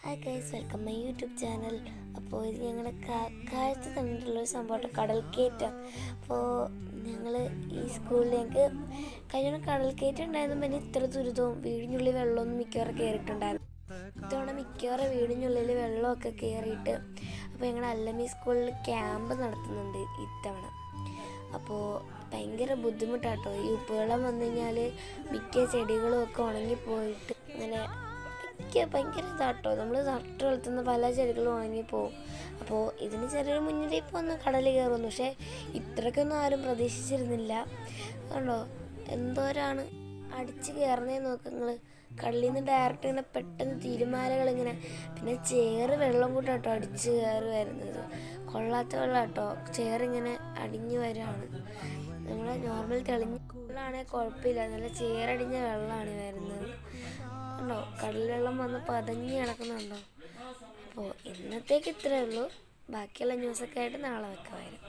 Hi guys, welcome my YouTube channel. അപ്പോൾ ഇത് ഞങ്ങളുടെ കാലത്ത് തന്നിട്ടുള്ളൊരു സംഭവം കടൽ കയറ്റം. അപ്പോൾ ഞങ്ങൾ ഈ സ്കൂളിൽ ഞങ്ങൾക്ക് കഴിഞ്ഞ കടൽ കയറ്റം ഉണ്ടായിരുന്നു. പിന്നെ ഇത്ര ദുരിതവും വീടിനുള്ളിൽ വെള്ളമൊന്നും മിക്കവാറും കയറിയിട്ടുണ്ടായിരുന്നു. ഇത്തവണ മിക്കവാറും വീടിനുള്ളിൽ വെള്ളമൊക്കെ കയറിയിട്ട് അപ്പോൾ ഞങ്ങളുടെ അല്ലമി സ്കൂളിൽ ക്യാമ്പ് നടത്തുന്നുണ്ട് ഇത്തവണ. അപ്പോൾ ഭയങ്കര ബുദ്ധിമുട്ടാട്ടോ. ഈ ഉപ്പുവെള്ളം വന്നു കഴിഞ്ഞാൽ മിക്ക ചെടികളും ഒക്കെ ഉണങ്ങിപ്പോയിട്ട് അങ്ങനെ ഭയങ്കര ഇതാട്ടോ. നമ്മൾ നട്ട് വളർത്തുന്ന പല ചെടികളും ഉണങ്ങിപ്പോവും. അപ്പോൾ ഇതിന് ചെറിയൊരു മുന്നറിയിപ്പ് വന്ന് കടൽ കയറുന്നു. പക്ഷേ ഇത്രയ്ക്കൊന്നും ആരും പ്രതീക്ഷിച്ചിരുന്നില്ല. കണ്ടോ എന്തോരാണ് അടിച്ച് കയറുന്നതെന്ന് നോക്കുക നിങ്ങൾ. കടലിൽ നിന്ന് ഡയറക്റ്റ് ഇങ്ങനെ പെട്ടെന്ന് തിരുമാലകളിങ്ങനെ, പിന്നെ ചേറ് വെള്ളം കൂട്ടാട്ടോ അടിച്ച് കയറി വരുന്നത്. കൊള്ളാത്ത വെള്ളം കേട്ടോ. ചേറിങ്ങനെ അടിഞ്ഞു വരികയാണ്. നമ്മൾ നോർമൽ തെളിഞ്ഞ വെള്ളമാണെങ്കിൽ കുഴപ്പമില്ല, നല്ല ചേറടിഞ്ഞ വെള്ളമാണ് വരുന്നത്. ഉണ്ടോ കടൽ വെള്ളം വന്ന് പതഞ്ഞ് കിടക്കുന്നുണ്ടോ. അപ്പോൾ ഇന്നത്തേക്ക് ഇത്രയേ ഉള്ളൂ. ബാക്കിയുള്ള ന്യൂസൊക്കെ ആയിട്ട് നാളെ വെക്കാം വരും.